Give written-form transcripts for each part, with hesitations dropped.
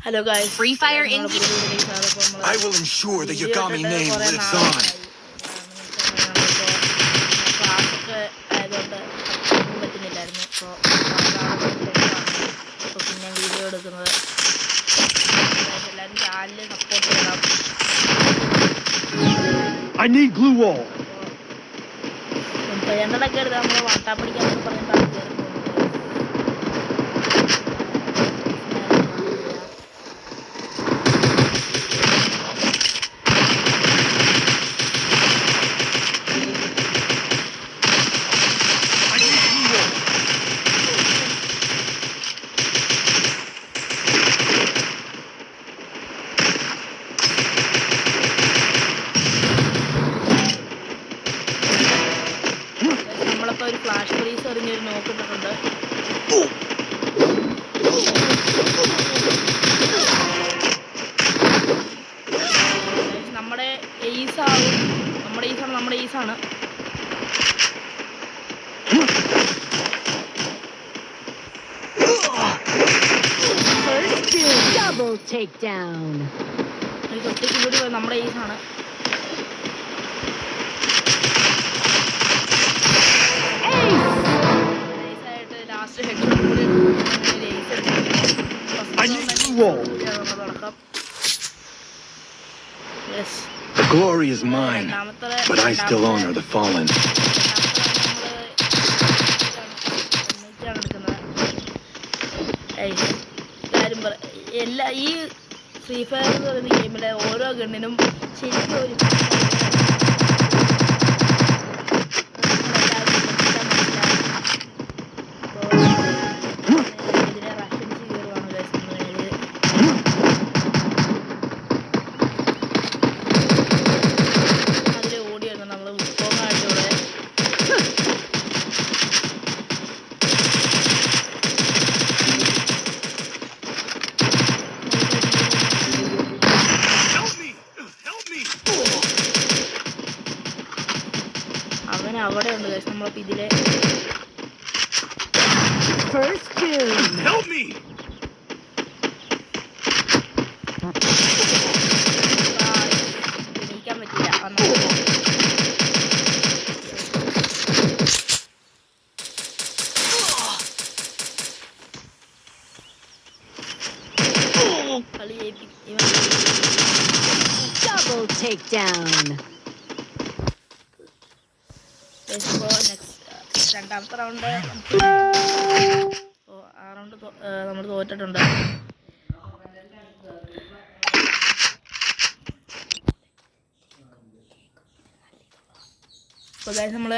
Hello guys. Free Fire in I will ensure the Yagami name lives on. I need glue wall. Flash freeze or near no നമ്മുടെ ace ആണ് നമ്മുടെ ace ആണ് double takedown. നമ്മുടെ ace ആണ് Yes. The glory is mine, but I still honor the fallen. ഈ free fire എന്ന് പറയുന്ന ഗെയിമിലെ ഓരോ ഗണ്ണിനും ശരിക്കും ഒരു അവിടെ ഉണ്ട് ഗയ്സ് നമ്മളിപ്പോൾ ഇതിലെ എണീക്കാൻ പറ്റില്ല Double takedown. രണ്ടാമത്തെ റൗണ്ട് ആ റൗണ്ട് നമ്മൾ തോറ്റിട്ടുണ്ട്. അപ്പോൾ ഗൈസ് നമ്മൾ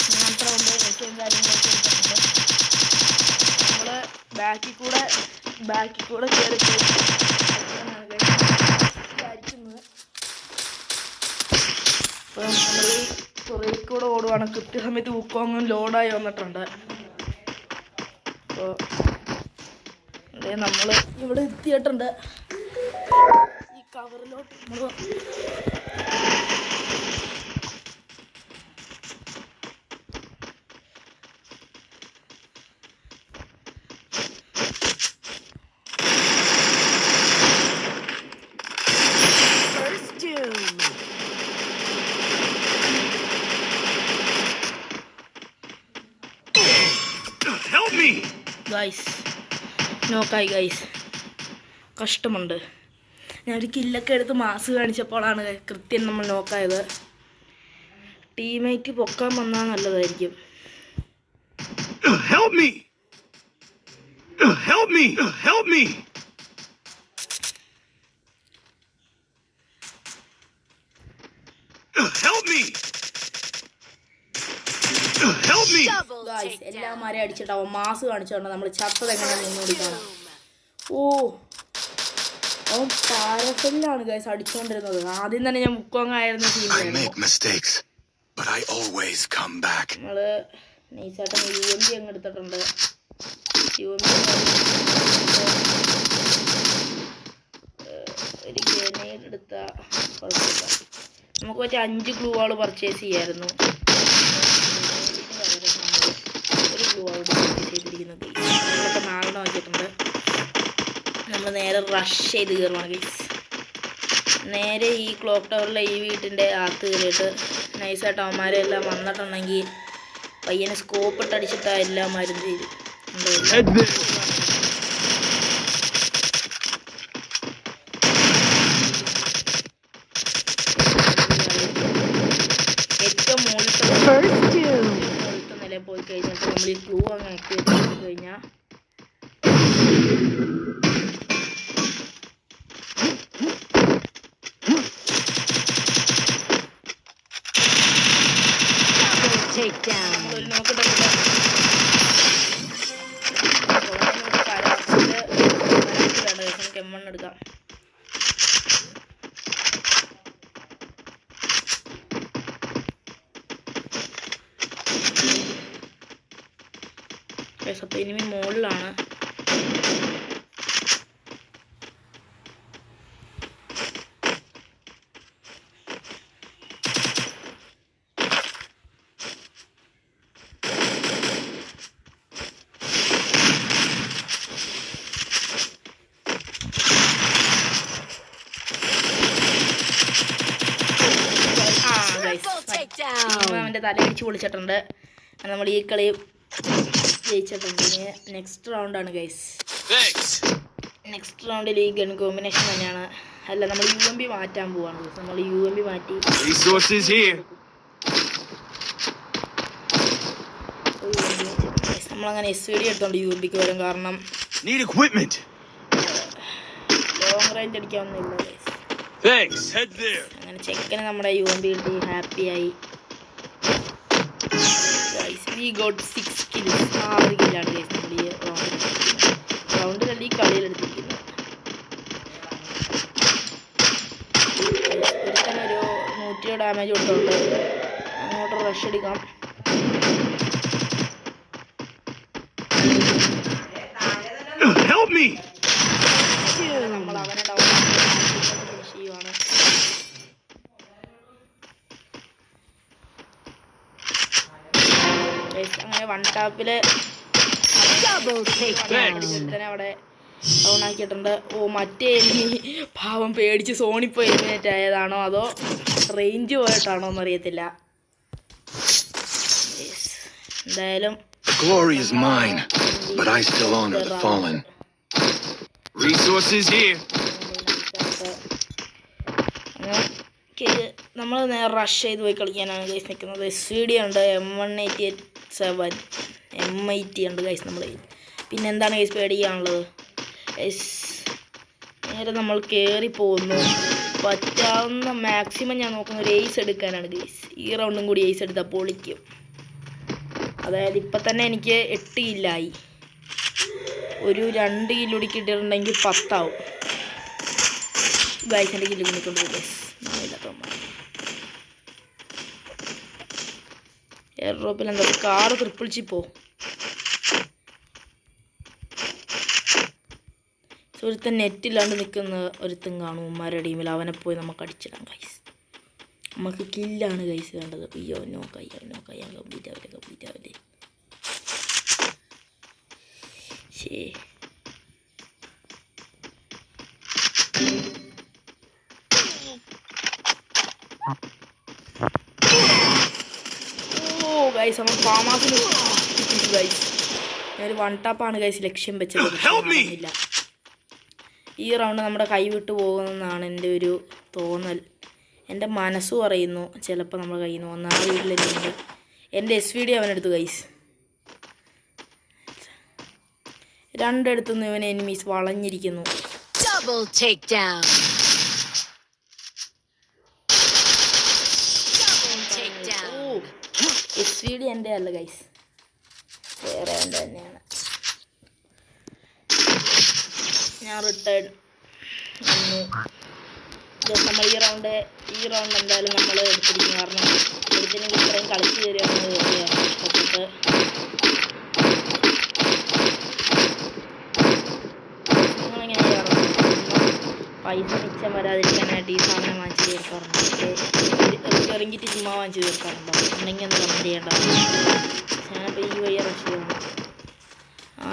മൂന്നാമത്തെ റൗണ്ട് ഏറ്റവും കാര്യങ്ങളൊക്കെ എടുത്തിട്ടുണ്ട്. നമ്മൾ ബാക്കിൽ കൂടെ കയറി വിചാരിക്കുന്നത്. അപ്പോൾ നമ്മൾ കുറേ കൂടെ ഓടുവാണ്. കൃത്യസമയത്ത് ബുക്കോങ്ങും ലോഡായി വന്നിട്ടുണ്ട്. അപ്പോൾ അതെ നമ്മൾ ഇവിടെ എത്തിയിട്ടുണ്ട്. ഈ കവറിലോട്ട് നമ്മൾ ഗൈസ് നോക്കായി ഗൈസ് കഷ്ടമുണ്ട്. ഞാനൊരു കില്ലൊക്കെ എടുത്ത് മാസ് കാണിച്ചപ്പോഴാണ് കൃത്യം നമ്മൾ നോക്കായത്. ടീമേറ്റ് പൊക്കാൻ വന്നാൽ നല്ലതായിരിക്കും. Help me! Help me! Help me! Help me! Help me! Guys എല്ലാമാരെയും അടിച്ചിട്ടാവും മാസ് കാണിച്ചോണ്ട് നമ്മൾ ചത്തത് എങ്ങനെയാണ് മുന്നോട്ട് കാണാം. ഓ അവൻ പാരഫെല്ലാണ് ഗൈസ് അടിച്ചോണ്ടിരുന്നത്. ആദ്യം തന്നെ ഞാൻ മുക്കോങ്ങായിരുന്ന ടീമിലാണ്. നമ്മള് നൈസായിട്ട് UMP അങ്ങ് എടുത്തിട്ടുണ്ട്. UMP ഒരു ഗ്രനേഡ് എടുത്ത കുഴപ്പമില്ല. നമുക്ക് മറ്റേ 5 ഗ്ലൂ വാൾ പർച്ചേസ് ചെയ്യായിരുന്നു. ഒരു ഗ്ലൂ വാൾ പർച്ചേസ് ചെയ്തിരിക്കുന്നത് നമ്മളിപ്പോൾ 4 ആക്കിയിട്ടുണ്ട്. നമ്മൾ നേരെ റഷ് ചെയ്ത് കയറുവാണ് ഗൈസ്. നേരെ ഈ ക്ലോക്ക് ടവറിലെ ഈ വീട്ടിൻ്റെ അകത്ത് കയറിയിട്ട് നൈസായിട്ട് അവന്മാരെല്ലാം വന്നിട്ടുണ്ടെങ്കിൽ പയ്യനെ സ്കോപ്പ് ഇട്ടടിച്ചിട്ട് എല്ലാം മരുന്ന് തരും. ഏറ്റവും മുകളിലത്തെ നിലയിൽ പോയി കഴിഞ്ഞിട്ട് നമ്മൾ ഈ ക്ലൂ അങ്ങ് ആക്ടിവേറ്റ് ചെയ്ത് കഴിഞ്ഞാൽ എടുക്കാം. അപ്പോൾ ഇനി മുകളിലാണ്. അവൻ്റെ തലയിടിച്ച് പൊളിച്ചിട്ടുണ്ട്. നമ്മൾ ഈ കളി ജയിച്ചിട്ടുണ്ട്. നെക്സ്റ്റ് റൗണ്ടാണ് ഗൈസ്. നെക്സ്റ്റ് റൗണ്ടിൽ ഈ ഗൺ കോമ്പിനേഷൻ തന്നെയാണ്. അല്ല, നമ്മൾ UMP മാറ്റാൻ പോവാണ്. നമ്മൾ UMP മാറ്റി നമ്മളങ്ങനെ SVD എടുത്തോണ്ട് UMPക്ക് വരും. കാരണം ലോങ് റേഞ്ച് അടിക്കാവുന്നില്ല ഗൈസ്. അങ്ങനെ ചെക്കന് നമ്മുടെ UMP കിട്ടി. ഹാപ്പിയായി. We got 6 kills. 6 കില്ലാണ് ഗൈസ് നമ്മൾ ഈ റൗണ്ടിലല്ല ഈ കളിയിലെടുത്തിരിക്കുന്നത്. ഒരു 100 ഡാമേജ് കൊടുത്തോണ്ട് അങ്ങോട്ട് റഷ് അടിക്കാം. നമ്മൾ അവനെ ഡൗൺ ചെയ്യുവാണ്. അങ്ങനെ വൺ ടാപ്പില് അവിടെ ഡൗൺ ആക്കിയിട്ടുണ്ട്. മറ്റേ പാവം പേടിച്ച് സോണിപ്പോ എലിമിനേറ്റ് ആയതാണോ അതോ റേഞ്ച് പോയിട്ടാണോ എന്നറിയത്തില്ല. എന്തായാലും നമ്മൾ നേരെ റഷ് ചെയ്ത് പോയി കളിക്കാനാണ് ഗൈസ് നിൽക്കുന്നത്. SVD ഉണ്ട്, M187 M80 ഉണ്ട് ഗൈസ് നമ്മൾ. പിന്നെ എന്താണ് ഗൈസ് പേടിക്കാനുള്ളത്? നേരെ നമ്മൾ കയറി പോകുന്നു. പറ്റാവുന്ന മാക്സിമം ഞാൻ നോക്കുന്ന ഒരു എയ്സ് എടുക്കാനാണ് ഗൈസ്. ഈ റൗണ്ടും കൂടി എയ്സ് എടുത്താൽ പൊളിക്കും. അതായത് ഇപ്പം തന്നെ എനിക്ക് 8 കില്ലായി. ഒരു 2 കില്ലൂടി കിട്ടിയിട്ടുണ്ടെങ്കിൽ 10 ആവും ഗൈസ്. എൻ്റെ കില്ല് കുണിക്കൊണ്ട് ഗൈസ്. എയർ ഡ്രോപ്പിൽ എന്താ കാറ് ട്രിപ്പിൾ ചിപ്പോ? ഒരുത്തൻ നെറ്റില്ലാണ്ട് നിൽക്കുന്ന ഒരുത്തൻ കാണും ഉമ്മാരുടെ ടീമിൽ. അവനെ പോയി നമുക്ക് അടിച്ചിടാം ഗൈസ്. നമുക്ക് കില്ലാണ് ഗൈസ് വേണ്ടത്. അയ്യോ നോക്കയ്യാൻ കംപ്ലീറ്റ് ആവില്ലേ. ശേ ഗൈസ് നമ്മൾ ഫാം ഹൗസിൽ ഗൈസ്. ഞാനൊരു വൺ ടാപ്പാണ് ഗൈസ് ലക്ഷ്യം വെച്ചത്. ഇല്ല, ഈ റൗണ്ട് നമ്മുടെ കൈവിട്ട് പോകുമെന്നാണ് എൻ്റെ ഒരു തോന്നൽ. എൻ്റെ മനസ്സ് പറയുന്നു ചിലപ്പോൾ നമ്മുടെ കയ്യിൽ നിന്ന് വന്ന. ആ വീട്ടിലെനിക്കുണ്ട്. എൻ്റെ SVD അവനെടുത്തു ഗൈസ്. രണ്ടിടത്തുനിന്ന് ഇവൻ എനിമീസ് വളഞ്ഞിരിക്കുന്നു. SVD എൻ്റെ അല്ല ഗൈസ്, വേറെ എൻ്റെ തന്നെയാണ്. ഞാൻ റിട്ടേർഡ് നമ്മൾ ഈ റൗണ്ട് എന്തായാലും നമ്മൾ എടുത്തിരിക്കും. കാരണം എടുത്തില്ലെങ്കിൽ ഇത്രയും കളിച്ച് തരുമെന്ന് ഇഷ്ടപ്പെട്ട് നിങ്ങളെങ്ങനെ ചെയ്യാറുണ്ട്? പൈസ മിച്ചം വരാതിരിക്കാനായിട്ട് ഈ സാധനം വാങ്ങിച്ച് തീർക്കാറുണ്ട്. റിക്കറിങ്ങിട്ട് ചുമ്മാ വാങ്ങിച്ച് തീർക്കാറുണ്ടോ? ഉണ്ടെങ്കിൽ ഒന്ന് കമൻറ്റ് ചെയ്യേണ്ടതാണ്. ഞാനപ്പോൾ ഈ വയ്യ റഷ് ചെയ്യണം.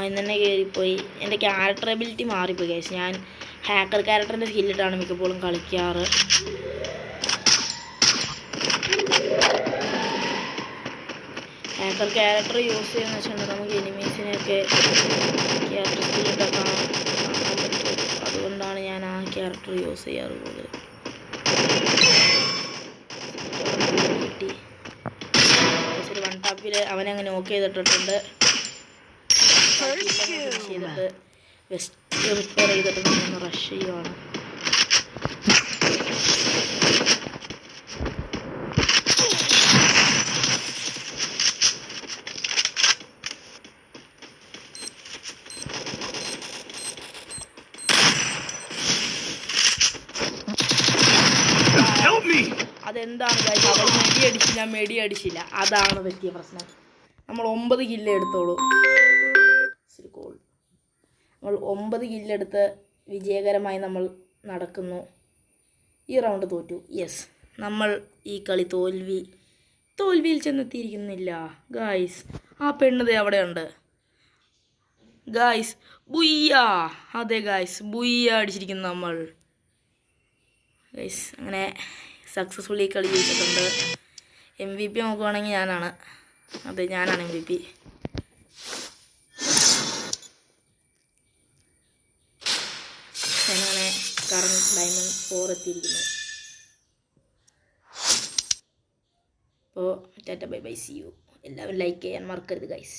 ഇന്ന് തന്നെ കയറിപ്പോയി. എൻ്റെ ക്യാരക്ടർ എബിലിറ്റി മാറിപ്പോയി ഗൈസ്. ഞാൻ ഹാക്കർ ക്യാരക്ടറിൻ്റെ സ്കില്ലിട്ടാണ് മിക്കപ്പോഴും കളിക്കാറ്. ഹാക്കർ ക്യാരക്ടർ യൂസ് ചെയ്യുന്ന വെച്ചിട്ടുണ്ടെങ്കിൽ നമുക്ക് എനിമീസിനെയൊക്കെ ക്യാരക്ടർ സ്കില്ലിട്ടൊക്കെ കാണാൻ പറ്റും. അതുകൊണ്ടാണ് ഞാൻ ആ ക്യാരക്ടർ യൂസ് ചെയ്യാറ് കൂടുതൽ. കിട്ടി ഒരു വൺ ടാപ്പിൽ അവനങ്ങ് നോക്ക് ചെയ്തിട്ടുണ്ട്. ചെയ്തിട്ട് വെസ്റ്റ് റിപ്പയർ ചെയ്തിട്ട് നമ്മൾ റഷ് ചെയ്യുവാണ്. അതെന്താണ് കാര്യം, അവൾ മെടി അടിച്ച് ഞാൻ മെടി അടിച്ചില്ല. അതാണ് പറ്റിയ പ്രശ്നം. നമ്മൾ 9 കില്ല് എടുത്തോളൂ. നമ്മൾ 9 കില്ലെടുത്ത് വിജയകരമായി നമ്മൾ നടക്കുന്നു. ഈ റൗണ്ട് തോറ്റു. യെസ്, നമ്മൾ ഈ കളി തോൽവിയിൽ ചെന്നെത്തിയിരിക്കുന്നില്ല ഗായ്സ്. ആ പെണ്ണത് അവിടെയുണ്ട് ഗായ്സ്. ബുയ്യ, അതെ ഗായ്സ്, ബുയ്യ അടിച്ചിരിക്കുന്നു നമ്മൾ ഗൈസ്. അങ്ങനെ സക്സസ്ഫുള്ളി കളി ജയിച്ചിട്ടുണ്ട്. MVP നോക്കുവാണെങ്കിൽ ഞാനാണ്. അതെ, ഞാനാണ് MVP. അങ്ങനെ കറണ്ട് ഡയമണ്ട് 4 എത്തിയിരിക്കുന്നു. അപ്പോൾ tata bye bye, see you. എല്ലാവരും ലൈക്ക് ചെയ്യാൻ മറക്കരുത് ഗൈസ്.